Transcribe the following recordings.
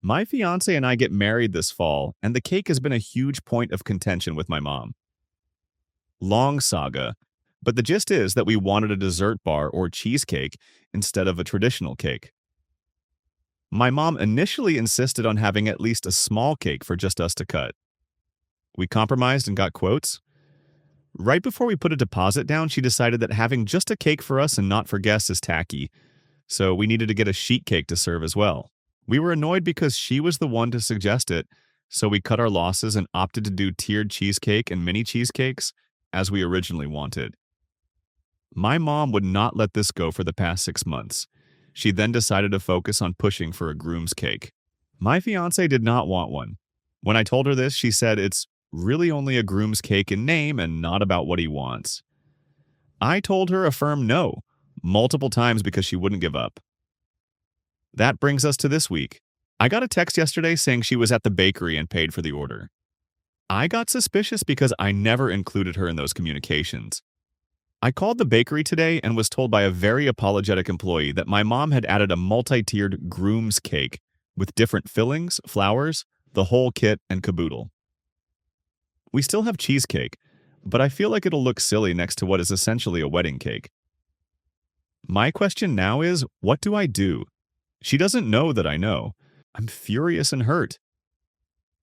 My fiance and I get married this fall, and the cake has been a huge point of contention with my mom. Long saga, but the gist is that we wanted a dessert bar or cheesecake instead of a traditional cake. My mom initially insisted on having at least a small cake for just us to cut. We compromised and got quotes. Right before we put a deposit down, she decided that having just a cake for us and not for guests is tacky, so we needed to get a sheet cake to serve as well. We were annoyed because she was the one to suggest it, so we cut our losses and opted to do tiered cheesecake and mini cheesecakes as we originally wanted. My mom would not let this go for the past 6 months. She then decided to focus on pushing for a groom's cake. My fiance did not want one. When I told her this, she said it's really only a groom's cake in name and not about what he wants. I told her a firm no, multiple times because she wouldn't give up. That brings us to this week. I got a text yesterday saying she was at the bakery and paid for the order. I got suspicious because I never included her in those communications. I called the bakery today and was told by a very apologetic employee that my mom had added a multi-tiered groom's cake with different fillings, flowers, the whole kit and caboodle. We still have cheesecake, but I feel like it'll look silly next to what is essentially a wedding cake. My question now is, what do I do? She doesn't know that I know. I'm furious and hurt.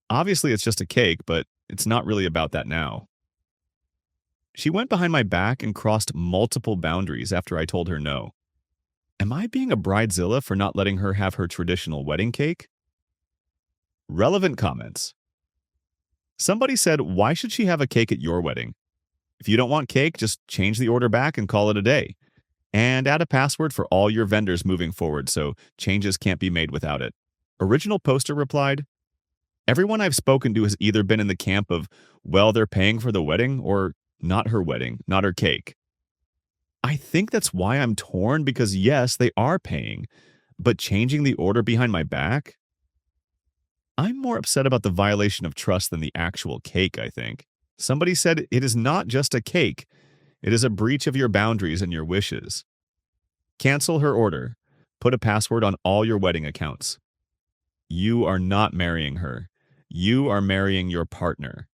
Obviously, it's just a cake, but it's not really about that now. She went behind my back and crossed multiple boundaries after I told her no. Am I being a bridezilla for not letting her have her traditional wedding cake? Relevant comments. Somebody said, why should she have a cake at your wedding? If you don't want cake, just change the order back and call it a day. And add a password for all your vendors moving forward so changes can't be made without it. Original poster replied, everyone I've spoken to has either been in the camp of, well, they're paying for the wedding, or not her wedding, not her cake. I think that's why I'm torn because yes, they are paying, but changing the order behind my back? I'm more upset about the violation of trust than the actual cake, I think. Somebody said it is not just a cake. It is a breach of your boundaries and your wishes. Cancel her order. Put a password on all your wedding accounts. You are not marrying her. You are marrying your partner.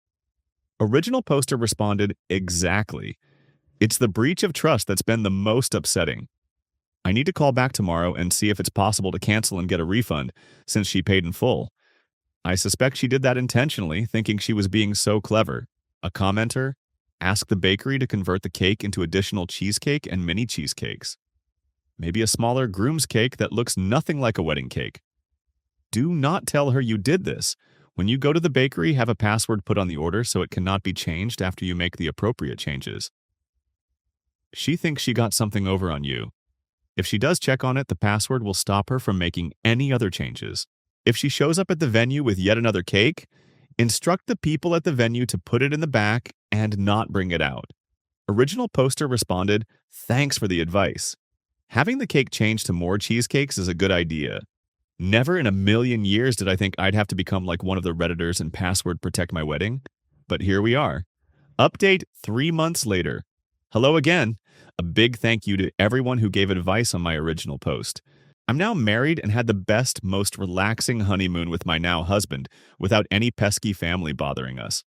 Original poster responded, exactly. It's the breach of trust that's been the most upsetting. I need to call back tomorrow and see if it's possible to cancel and get a refund, since she paid in full. I suspect she did that intentionally, thinking she was being so clever. A commenter asked the bakery to convert the cake into additional cheesecake and mini cheesecakes. Maybe a smaller groom's cake that looks nothing like a wedding cake. Do not tell her you did this. When you go to the bakery, have a password put on the order so it cannot be changed after you make the appropriate changes. She thinks she got something over on you. If she does check on it, the password will stop her from making any other changes. If she shows up at the venue with yet another cake, instruct the people at the venue to put it in the back and not bring it out. Original poster responded, thanks for the advice. Having the cake changed to more cheesecakes is a good idea. Never in a million years did I think I'd have to become like one of the Redditors and password protect my wedding. But here we are. Update 3 months later. Hello again. A big thank you to everyone who gave advice on my original post. I'm now married and had the best, most relaxing honeymoon with my now husband without any pesky family bothering us.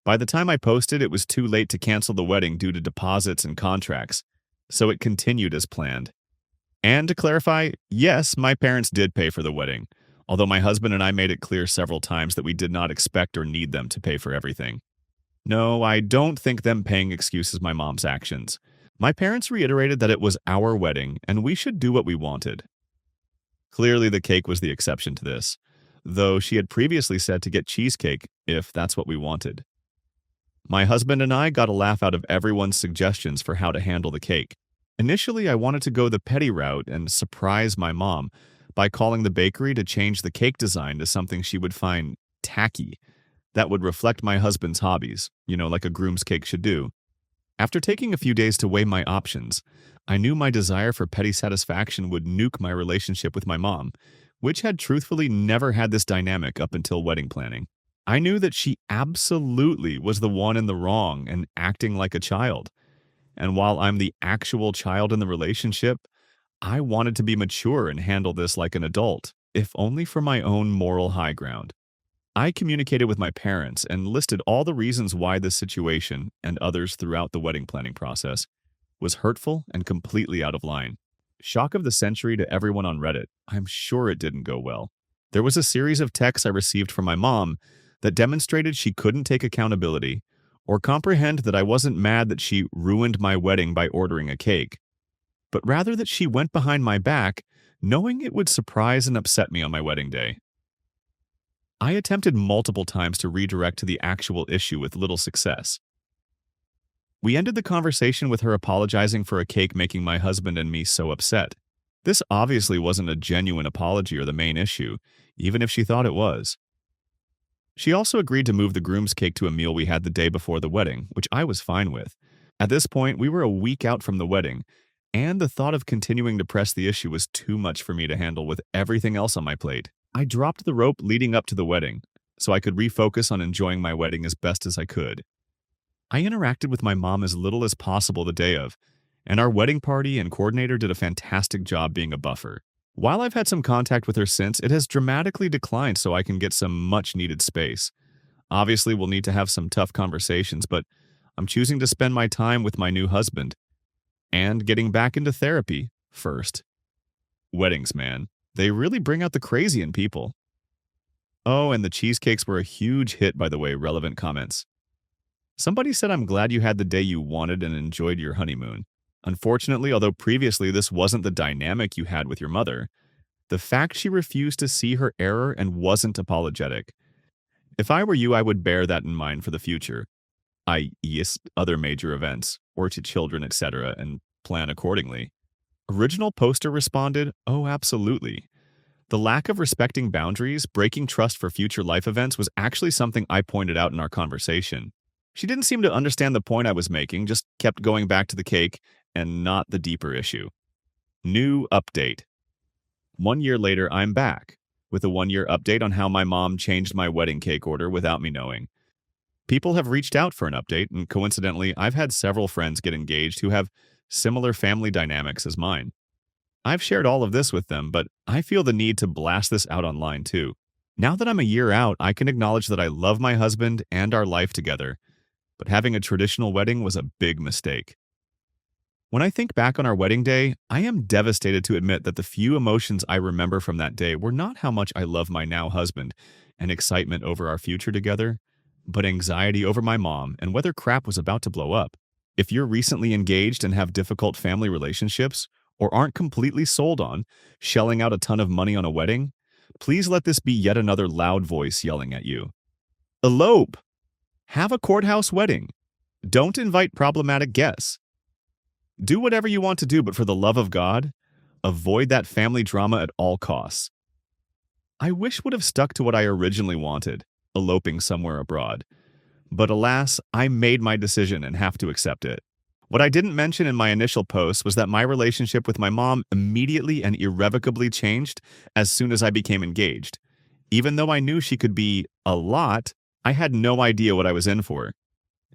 By the time I posted, it was too late to cancel the wedding due to deposits and contracts, so it continued as planned. And to clarify, yes, my parents did pay for the wedding, although my husband and I made it clear several times that we did not expect or need them to pay for everything. No, I don't think them paying excuses my mom's actions. My parents reiterated that it was our wedding and we should do what we wanted. Clearly, the cake was the exception to this, though she had previously said to get cheesecake if that's what we wanted. My husband and I got a laugh out of everyone's suggestions for how to handle the cake. Initially, I wanted to go the petty route and surprise my mom by calling the bakery to change the cake design to something she would find tacky, that would reflect my husband's hobbies, like a groom's cake should do. After taking a few days to weigh my options, I knew my desire for petty satisfaction would nuke my relationship with my mom, which had truthfully never had this dynamic up until wedding planning. I knew that she absolutely was the one in the wrong and acting like a child. And while I'm the actual child in the relationship, I wanted to be mature and handle this like an adult. if only for my own moral high ground. I communicated with my parents and listed all the reasons why this situation, and others throughout the wedding planning process, was hurtful and completely out of line. Shock of the century to everyone on Reddit. I'm sure it didn't go well. There was a series of texts I received from my mom that demonstrated she couldn't take accountability or comprehend that I wasn't mad that she ruined my wedding by ordering a cake, but rather that she went behind my back knowing it would surprise and upset me on my wedding day. I attempted multiple times to redirect to the actual issue with little success. We ended the conversation with her apologizing for a cake making my husband and me so upset. This obviously wasn't a genuine apology or the main issue, even if she thought it was. She also agreed to move the groom's cake to a meal we had the day before the wedding, which I was fine with. At this point, we were a week out from the wedding, and the thought of continuing to press the issue was too much for me to handle with everything else on my plate. I dropped the rope leading up to the wedding, so I could refocus on enjoying my wedding as best as I could. I interacted with my mom as little as possible the day of, and our wedding party and coordinator did a fantastic job being a buffer. While I've had some contact with her since, it has dramatically declined so I can get some much-needed space. Obviously, we'll need to have some tough conversations, but I'm choosing to spend my time with my new husband and getting back into therapy first. Weddings, man. They really bring out the crazy in people. Oh, and the cheesecakes were a huge hit, by the way, relevant comments. Somebody said, I'm glad you had the day you wanted and enjoyed your honeymoon. Unfortunately, although previously this wasn't the dynamic you had with your mother, the fact she refused to see her error and wasn't apologetic. If I were you, I would bear that in mind for the future, i.e. other major events, or to children, etc., and plan accordingly. Original poster responded, oh, absolutely. The lack of respecting boundaries, breaking trust for future life events was actually something I pointed out in our conversation. She didn't seem to understand the point I was making, just kept going back to the cake and not the deeper issue. New update. 1 year later, I'm back with a 1-year update on how my mom changed my wedding cake order without me knowing. People have reached out for an update, and coincidentally, I've had several friends get engaged who have similar family dynamics as mine. I've shared all of this with them, but I feel the need to blast this out online too. Now that I'm a year out, I can acknowledge that I love my husband and our life together, but having a traditional wedding was a big mistake. When I think back on our wedding day, I am devastated to admit that the few emotions I remember from that day were not how much I love my now husband and excitement over our future together, but anxiety over my mom and whether crap was about to blow up. If you're recently engaged and have difficult family relationships, or aren't completely sold on shelling out a ton of money on a wedding, please let this be yet another loud voice yelling at you. Elope! Have a courthouse wedding. Don't invite problematic guests. Do whatever you want to do, but for the love of God, avoid that family drama at all costs. I wish would have stuck to what I originally wanted, eloping somewhere abroad. But alas, I made my decision and have to accept it. What I didn't mention in my initial post was that my relationship with my mom immediately and irrevocably changed as soon as I became engaged. Even though I knew she could be a lot, I had no idea what I was in for.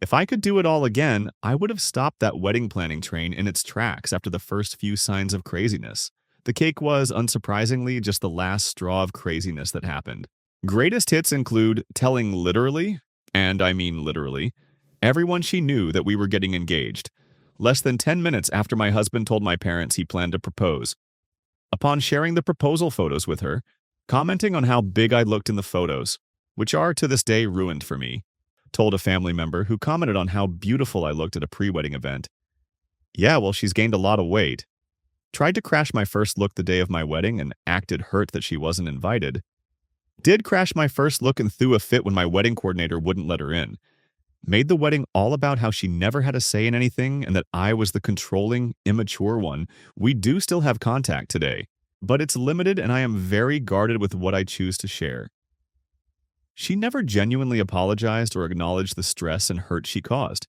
If I could do it all again, I would have stopped that wedding planning train in its tracks after the first few signs of craziness. The cake was, unsurprisingly, just the last straw of craziness that happened. Greatest hits include telling literally, and I mean literally, everyone she knew that we were getting engaged, less than 10 minutes after my husband told my parents he planned to propose. Upon sharing the proposal photos with her, commenting on how big I looked in the photos, which are to this day ruined for me, told a family member who commented on how beautiful I looked at a pre-wedding event. Yeah, well, she's gained a lot of weight. Tried to crash my first look the day of my wedding and acted hurt that she wasn't invited. Did crash my first look and threw a fit when my wedding coordinator wouldn't let her in. Made the wedding all about how she never had a say in anything and that I was the controlling, immature one. We do still have contact today, but it's limited and I am very guarded with what I choose to share. She never genuinely apologized or acknowledged the stress and hurt she caused.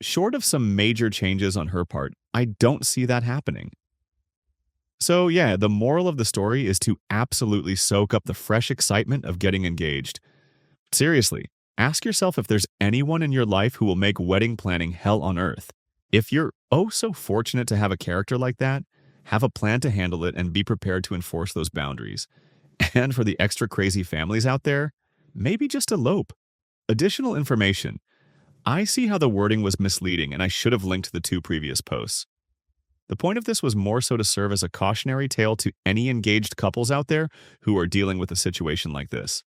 Short of some major changes on her part, I don't see that happening. So yeah, the moral of the story is to absolutely soak up the fresh excitement of getting engaged. Seriously, ask yourself if there's anyone in your life who will make wedding planning hell on earth. If you're oh so fortunate to have a character like that, Have a plan to handle it and be prepared to enforce those boundaries. And for the extra crazy families out there, maybe just elope. Additional information. I see how the wording was misleading and I should have linked the two previous posts. The point of this was more so to serve as a cautionary tale to any engaged couples out there who are dealing with a situation like this.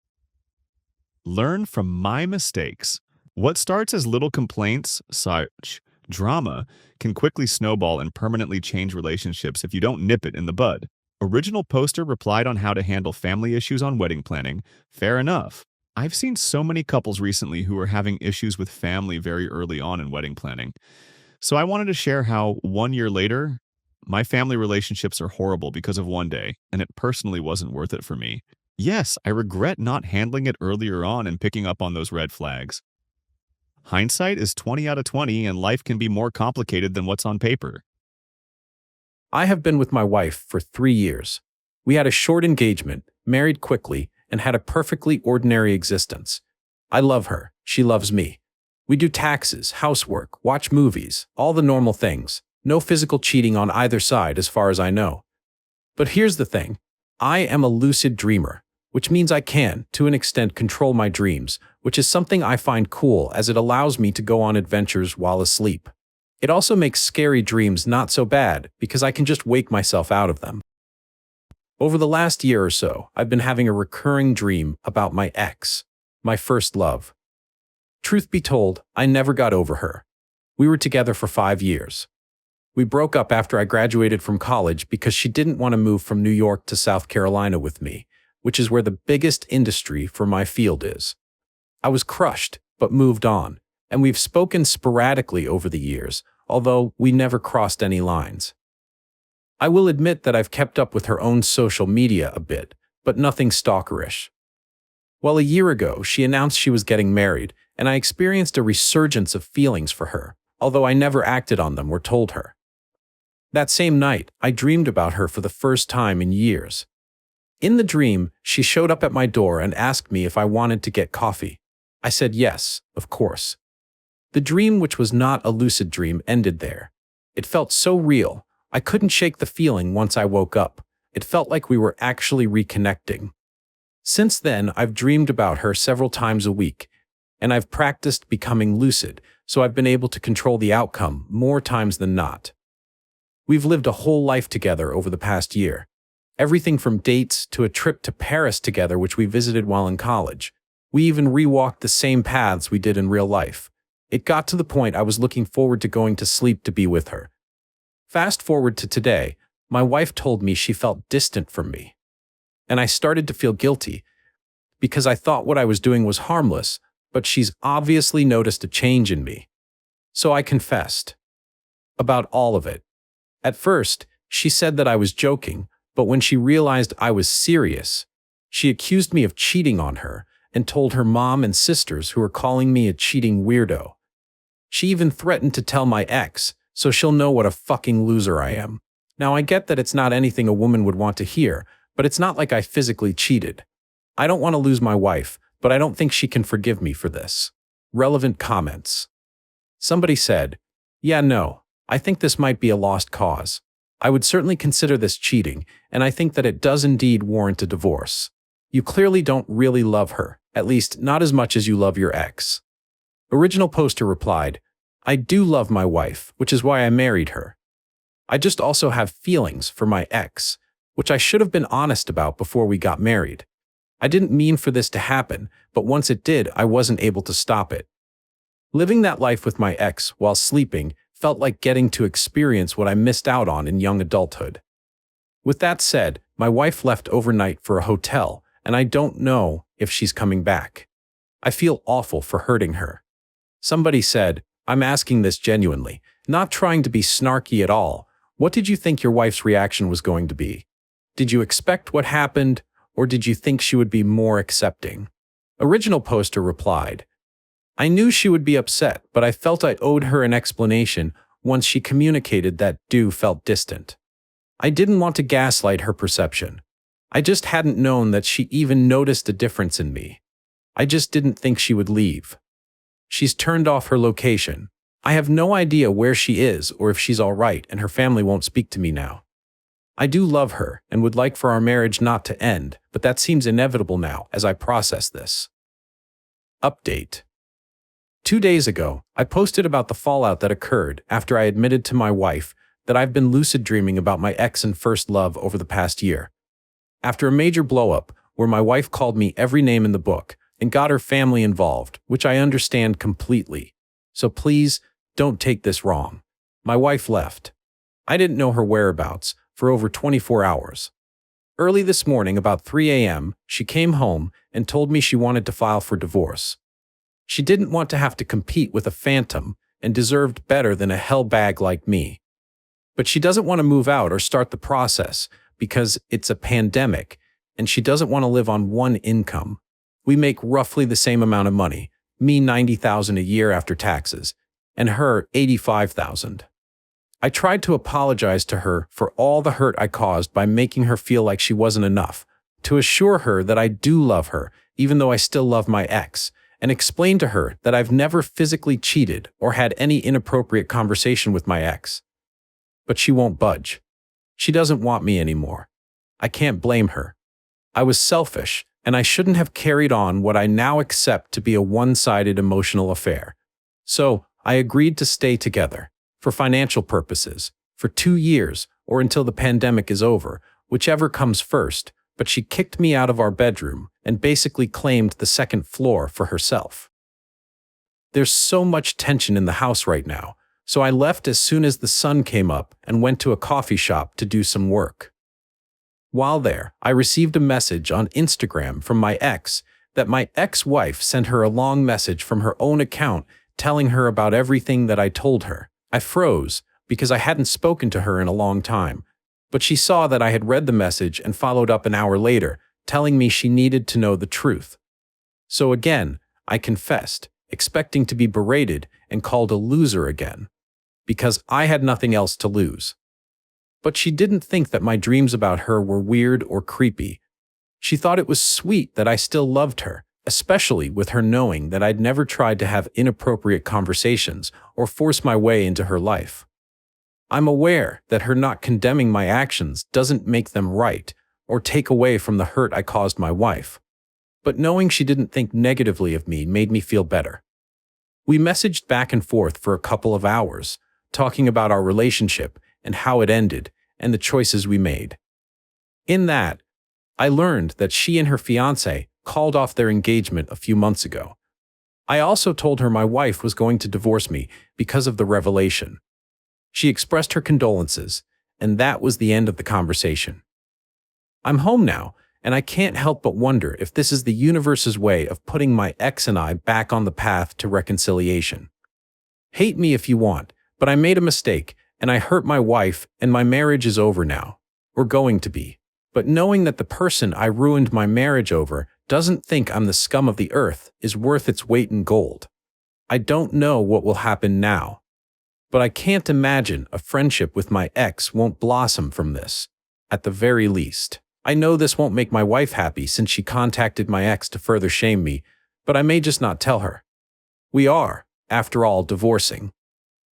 Learn from my mistakes. What starts as little complaints, such drama, can quickly snowball and permanently change relationships if you don't nip it in the bud. Original poster replied on how to handle family issues on wedding planning. Fair enough. I've seen so many couples recently who are having issues with family very early on in wedding planning. So I wanted to share how 1 year later, my family relationships are horrible because of one day, and it personally wasn't worth it for me. Yes, I regret not handling it earlier on and picking up on those red flags. Hindsight is 20 out of 20, and life can be more complicated than what's on paper. I have been with my wife for 3 years. We had a short engagement, married quickly, and had a perfectly ordinary existence. I love her. She loves me. We do taxes, housework, watch movies, all the normal things. No physical cheating on either side as far as I know. But here's the thing. I am a lucid dreamer, which means I can, to an extent, control my dreams, which is something I find cool as it allows me to go on adventures while asleep. It also makes scary dreams not so bad because I can just wake myself out of them. Over the last year or so, I've been having a recurring dream about my ex, my first love. Truth be told, I never got over her. We were together for 5 years. We broke up after I graduated from college because she didn't want to move from New York to South Carolina with me, which is where the biggest industry for my field is. I was crushed, but moved on, and we've spoken sporadically over the years, although we never crossed any lines. I will admit that I've kept up with her own social media a bit, but nothing stalkerish. Well, a year ago, she announced she was getting married, and I experienced a resurgence of feelings for her, although I never acted on them or told her. That same night, I dreamed about her for the first time in years. In the dream, she showed up at my door and asked me if I wanted to get coffee. I said yes, of course. The dream, which was not a lucid dream, ended there. It felt so real. I couldn't shake the feeling once I woke up. It felt like we were actually reconnecting. Since then, I've dreamed about her several times a week, and I've practiced becoming lucid, so I've been able to control the outcome more times than not. We've lived a whole life together over the past year. Everything from dates to a trip to Paris together, which we visited while in college. We even rewalked the same paths we did in real life. It got to the point I was looking forward to going to sleep to be with her. Fast forward to today, my wife told me she felt distant from me. And I started to feel guilty, because I thought what I was doing was harmless, but she's obviously noticed a change in me. So I confessed. About all of it. At first, she said that I was joking, but when she realized I was serious, she accused me of cheating on her and told her mom and sisters, who were calling me a cheating weirdo. She even threatened to tell my ex, so she'll know what a fucking loser I am. Now, I get that it's not anything a woman would want to hear, but it's not like I physically cheated. I don't want to lose my wife, but I don't think she can forgive me for this. Relevant comments. Somebody said, "Yeah, no, I think this might be a lost cause. I would certainly consider this cheating, and I think that it does indeed warrant a divorce. You clearly don't really love her, at least not as much as you love your ex." Original poster replied, "I do love my wife, which is why I married her. I just also have feelings for my ex, which I should have been honest about before we got married. I didn't mean for this to happen, but once it did, I wasn't able to stop it. Living that life with my ex while sleeping felt like getting to experience what I missed out on in young adulthood. With that said, my wife left overnight for a hotel, and I don't know if she's coming back. I feel awful for hurting her." Somebody said, "I'm asking this genuinely, not trying to be snarky at all. What did you think your wife's reaction was going to be? Did you expect what happened, or did you think she would be more accepting?" Original poster replied, "I knew she would be upset, but I felt I owed her an explanation once she communicated that Do felt distant. I didn't want to gaslight her perception. I just hadn't known that she even noticed a difference in me. I just didn't think she would leave. She's turned off her location. I have no idea where she is or if she's all right, and her family won't speak to me now. I do love her and would like for our marriage not to end, but that seems inevitable now as I process this. Update. 2 days ago, I posted about the fallout that occurred after I admitted to my wife that I've been lucid dreaming about my ex and first love over the past year. After a major blow-up, where my wife called me every name in the book and got her family involved, which I understand completely. So please, don't take this wrong. My wife left. I didn't know her whereabouts for over 24 hours. Early this morning, about 3 a.m., she came home and told me she wanted to file for divorce. She didn't want to have to compete with a phantom and deserved better than a hellbag like me. But she doesn't want to move out or start the process because it's a pandemic and she doesn't want to live on one income. We make roughly the same amount of money, me $90,000 a year after taxes, and her $85,000. I tried to apologize to her for all the hurt I caused by making her feel like she wasn't enough, to assure her that I do love her, even though I still love my ex, and explain to her that I've never physically cheated or had any inappropriate conversation with my ex. But she won't budge. She doesn't want me anymore. I can't blame her. I was selfish, and I shouldn't have carried on what I now accept to be a one-sided emotional affair. So, I agreed to stay together, for financial purposes, for 2 years or until the pandemic is over, whichever comes first, but she kicked me out of our bedroom and basically claimed the second floor for herself. There's so much tension in the house right now, so I left as soon as the sun came up and went to a coffee shop to do some work. While there, I received a message on Instagram from my ex that my ex-wife sent her a long message from her own account telling her about everything that I told her. I froze because I hadn't spoken to her in a long time, but she saw that I had read the message and followed up an hour later, telling me she needed to know the truth. So again, I confessed, expecting to be berated and called a loser again, because I had nothing else to lose. But she didn't think that my dreams about her were weird or creepy. She thought it was sweet that I still loved her, especially with her knowing that I'd never tried to have inappropriate conversations or force my way into her life. I'm aware that her not condemning my actions doesn't make them right or take away from the hurt I caused my wife. But knowing she didn't think negatively of me made me feel better. We messaged back and forth for a couple of hours, talking about our relationship and how it ended, and the choices we made. In that, I learned that she and her fiancé called off their engagement a few months ago. I also told her my wife was going to divorce me because of the revelation. She expressed her condolences, and that was the end of the conversation. I'm home now, and I can't help but wonder if this is the universe's way of putting my ex and I back on the path to reconciliation. Hate me if you want, but I made a mistake, and I hurt my wife, and my marriage is over now. Or going to be. But knowing that the person I ruined my marriage over doesn't think I'm the scum of the earth is worth its weight in gold. I don't know what will happen now. But I can't imagine a friendship with my ex won't blossom from this, at the very least. I know this won't make my wife happy since she contacted my ex to further shame me, but I may just not tell her. We are, after all, divorcing.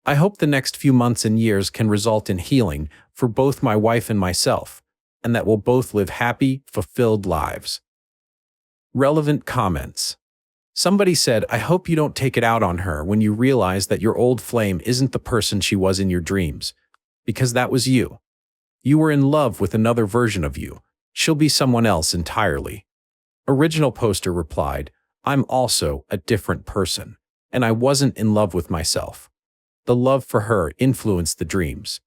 I hope the next few months and years can result in healing for both my wife and myself, and that we'll both live happy, fulfilled lives. Relevant comments. Somebody said, I hope you don't take it out on her when you realize that your old flame isn't the person she was in your dreams, because that was you. You were in love with another version of you. She'll be someone else entirely. Original poster replied, I'm also a different person, and I wasn't in love with myself. The love for her influenced the dreams.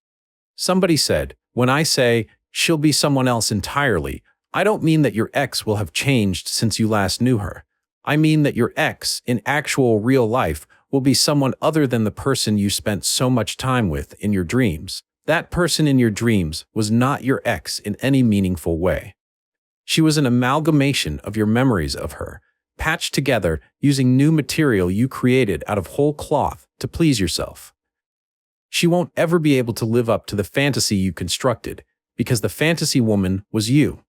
Somebody said, when I say, she'll be someone else entirely, I don't mean that your ex will have changed since you last knew her. I mean that your ex, in actual real life, will be someone other than the person you spent so much time with in your dreams. That person in your dreams was not your ex in any meaningful way. She was an amalgamation of your memories of her, patched together using new material you created out of whole cloth to please yourself. She won't ever be able to live up to the fantasy you constructed, because the fantasy woman was you.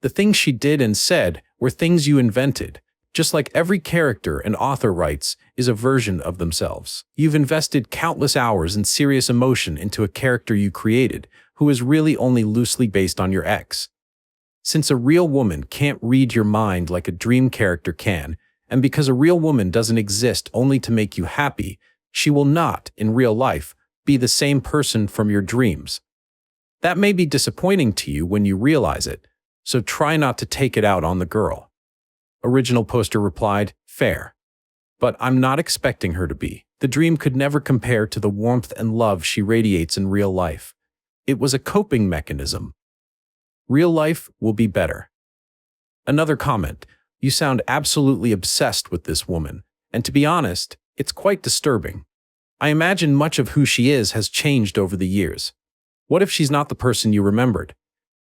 The things she did and said were things you invented, just like every character an author writes is a version of themselves. You've invested countless hours and serious emotion into a character you created, who is really only loosely based on your ex. Since a real woman can't read your mind like a dream character can, and because a real woman doesn't exist only to make you happy, she will not, in real life, be the same person from your dreams. That may be disappointing to you when you realize it, so try not to take it out on the girl. Original poster replied, fair. But I'm not expecting her to be. The dream could never compare to the warmth and love she radiates in real life. It was a coping mechanism. Real life will be better. Another comment, you sound absolutely obsessed with this woman, and to be honest, it's quite disturbing. I imagine much of who she is has changed over the years. What if she's not the person you remembered?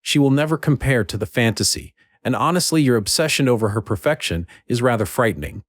She will never compare to the fantasy, and honestly, your obsession over her perfection is rather frightening.